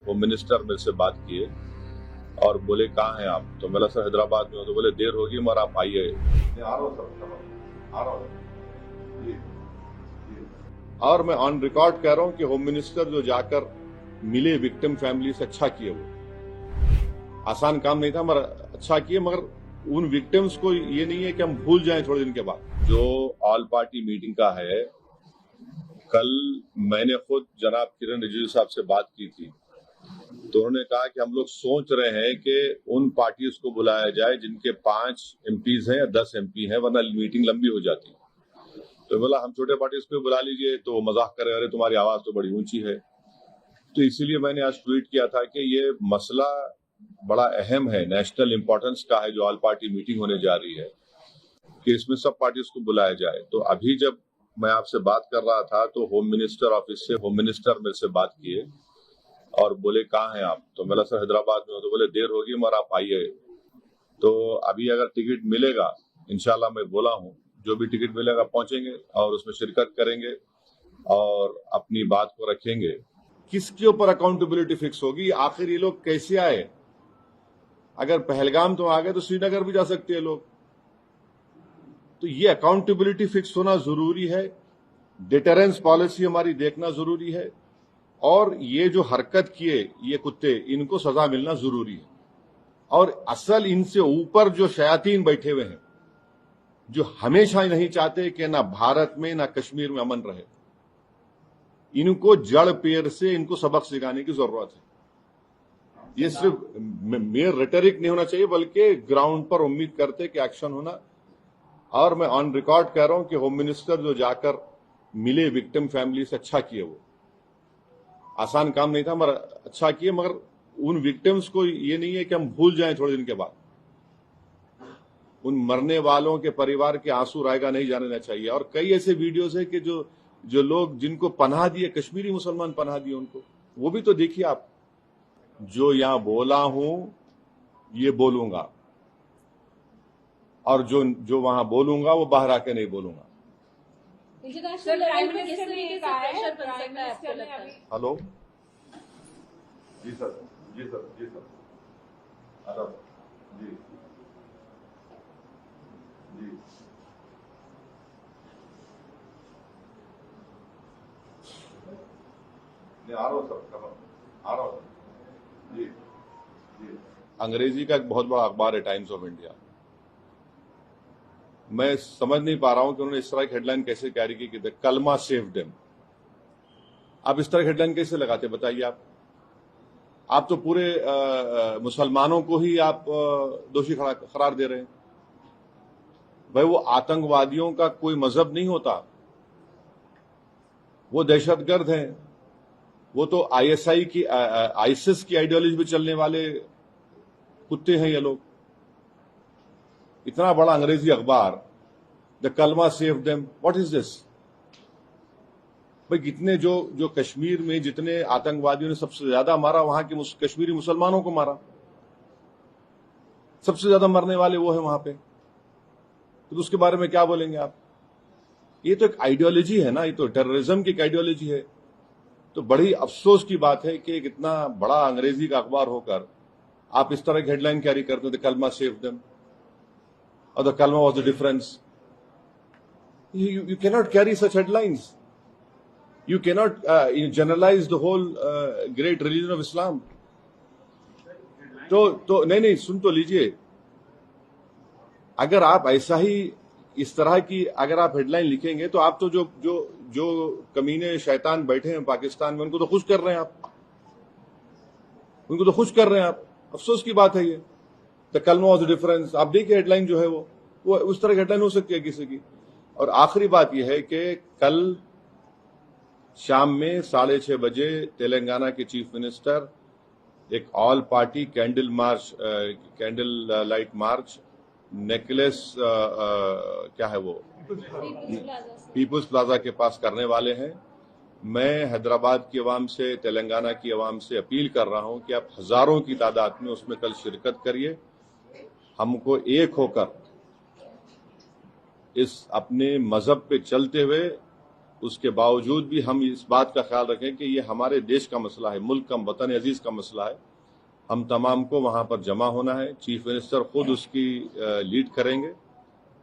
Home minister मेरे से बात किए और बोले कहाँ हैं आप, तो मैं सर हैदराबाद में हूँ। तो बोले देर होगी मगर आप आइए। आ रहा हूँ सर, आ रहा हूँ जी। और मैं ऑन रिकॉर्ड कह रहा हूँ कि होम मिनिस्टर जो जाकर मिले विक्टिम फैमिली से, अच्छा किए। वो आसान काम नहीं था मगर अच्छा किए। मगर उन विक्टिम्स को ये नहीं है कि हम भूल जाएं थोड़े दिन के बाद। जो ऑल पार्टी मीटिंग का है, कल मैंने खुद जनाब किरण रिजिजू साहब से बात की थी, तो उन्होंने कहा कि हम लोग सोच रहे हैं कि उन पार्टीज को बुलाया जाए जिनके 5 एमपीज हैं या 10 एमपी हैं, वरना मीटिंग लंबी हो जाती। तो बोला हम छोटे पार्टीज को बुला लीजिए, तो वो मजाक करे, अरे तुम्हारी आवाज तो बड़ी ऊंची है। तो इसीलिए मैंने आज ट्वीट किया था कि ये मसला बड़ा अहम है, नेशनल इंपॉर्टेंस का है, जो ऑल पार्टी मीटिंग होने जा रही है, कि इसमें सब पार्टीज को बुलाया जाए। तो अभी जब मैं आपसे बात कर रहा था तो होम मिनिस्टर ऑफिस से होम मिनिस्टर मेरे से बात किए और बोले कहाँ हैं आप, तो मैं सर हैदराबाद में हूँ। तो बोले देर होगी मगर आप आइए। तो अभी अगर टिकट मिलेगा, इंशाल्लाह मैं बोला हूँ, जो भी टिकट मिलेगा पहुंचेंगे और उसमें शिरकत करेंगे और अपनी बात को रखेंगे। किसके ऊपर अकाउंटेबिलिटी फिक्स होगी? आखिर ये लोग कैसे आए? अगर पहलगाम तो आ गए तो श्रीनगर भी जा सकते हैं लोग। तो ये अकाउंटेबिलिटी फिक्स होना जरूरी है, डिटरेंस पॉलिसी हमारी देखना जरूरी है, और ये जो हरकत किए ये कुत्ते, इनको सजा मिलना जरूरी है। और असल इनसे ऊपर जो शयातीन बैठे हुए हैं, जो हमेशा नहीं चाहते कि ना भारत में ना कश्मीर में अमन रहे, इनको जड़ पेड़ से इनको सबक सिखाने की जरूरत है। ये सिर्फ मेयर रेटरिक नहीं होना चाहिए, बल्कि ग्राउंड पर उम्मीद करते कि एक्शन होना। और मैं ऑन रिकॉर्ड कह रहा हूं कि होम मिनिस्टर जो जाकर मिले विक्टिम फैमिली से, अच्छा किए। वो आसान काम नहीं था मगर अच्छा किए। मगर उन विक्टिम्स को ये नहीं है कि हम भूल जाएं थोड़े दिन के बाद। उन मरने वालों के परिवार के आंसू रायगा नहीं जाने चाहिए। और कई ऐसे वीडियोस है कि जो लोग जिनको पनाह दिए, कश्मीरी मुसलमान पनाह दिए उनको, वो भी तो देखिए आप। जो यहां बोला हूं ये बोलूंगा, और जो वहां बोलूंगा वो बाहर आके नहीं बोलूंगा। इंटरनेशनल लेवल पे किस तरीके से प्रेशर बन सकता है आपको लगता है? हेलो जी सर, जी सर, जी सर, अदब जी जी। आ रहा हूँ सर, आ रहा हूँ जी जी। अंग्रेजी का एक बहुत बड़ा अखबार है टाइम्स ऑफ इंडिया। मैं समझ नहीं पा रहा हूं कि उन्होंने इस तरह की हेडलाइन कैसे कैरी की कि कलमा सेव देम। आप इस तरह की हेडलाइन कैसे लगाते, बताइए आप तो पूरे मुसलमानों को ही आप दोषी करार दे रहे हैं। भाई वो आतंकवादियों का कोई मजहब नहीं होता, वो दहशतगर्द हैं। वो तो आईएसआई की आईसिस की आइडियोलॉजी में चलने वाले कुत्ते हैं ये लोग। इतना बड़ा अंग्रेजी अखबार, द कलमा save them, what is this? भाई कितने जो कश्मीर में जितने आतंकवादियों ने सबसे ज्यादा मारा, वहां के कश्मीरी मुसलमानों को मारा। सबसे ज्यादा मरने वाले वो है वहां पे। तो उसके बारे में क्या बोलेंगे आप? ये तो एक आइडियोलॉजी है ना, ये तो टेररिज्म की एक आइडियोलॉजी है। तो बड़ी अफसोस की बात है कि इतना बड़ा अंग्रेजी का अखबार होकर आप इस तरह की हेडलाइन कैरी करते हो, द कलमा सेव देम और द कलमा was the difference. You cannot carry such headlines. You cannot generalize the whole great religion of Islam. तो नहीं, सुन तो लीजिए। अगर आप ऐसा ही इस तरह की अगर आप हेडलाइन लिखेंगे तो आप तो जो कमीने शैतान बैठे हैं पाकिस्तान में, उनको तो खुश कर रहे हैं आप, उनको तो खुश कर रहे हैं आप। अफसोस की बात है ये। द कलमा वाज द डिफरेंस। आप देखिए हेडलाइन जो है वो उस तरह की हेडलाइन हो सकती है किसी की। और आखिरी बात यह है कि कल शाम में 6:30 बजे तेलंगाना के चीफ मिनिस्टर एक all party candle light march necklace क्या है वो, पीपुल्स प्लाजा के पास करने वाले हैं। मैं हैदराबाद की आवाम से, तेलंगाना की आवाम से अपील कर रहा हूं कि आप हजारों की तादाद में उसमें कल शिरकत करिए। हमको एक होकर इस अपने मजहब पे चलते हुए उसके बावजूद भी हम इस बात का ख्याल रखें कि ये हमारे देश का मसला है, मुल्क का, वतन अजीज का मसला है। हम तमाम को वहां पर जमा होना है। चीफ मिनिस्टर खुद उसकी लीड करेंगे।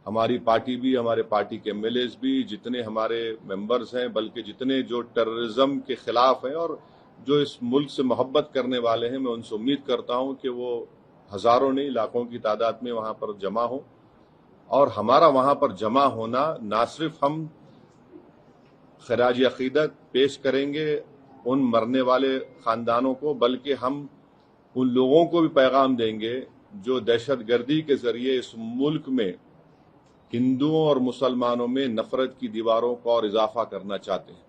हमारी पार्टी भी, हमारे पार्टी के एमएलएज भी, जितने हमारे मेंबर्स हैं, बल्कि जितने जो टेररिज्म के खिलाफ हैं और जो इस मुल्क से मोहब्बत करने वाले हैं, मैं उनसे उम्मीद करता हूं कि वो हजारों नहीं लाखों की तादाद में वहां पर जमा हो। और हमारा वहां पर जमा होना ना सिर्फ हम खराज अकीदत पेश करेंगे उन मरने वाले खानदानों को, बल्कि हम उन लोगों को भी पैगाम देंगे जो दहशतगर्दी के जरिए इस मुल्क में हिंदुओं और मुसलमानों में नफरत की दीवारों को और इजाफा करना चाहते हैं।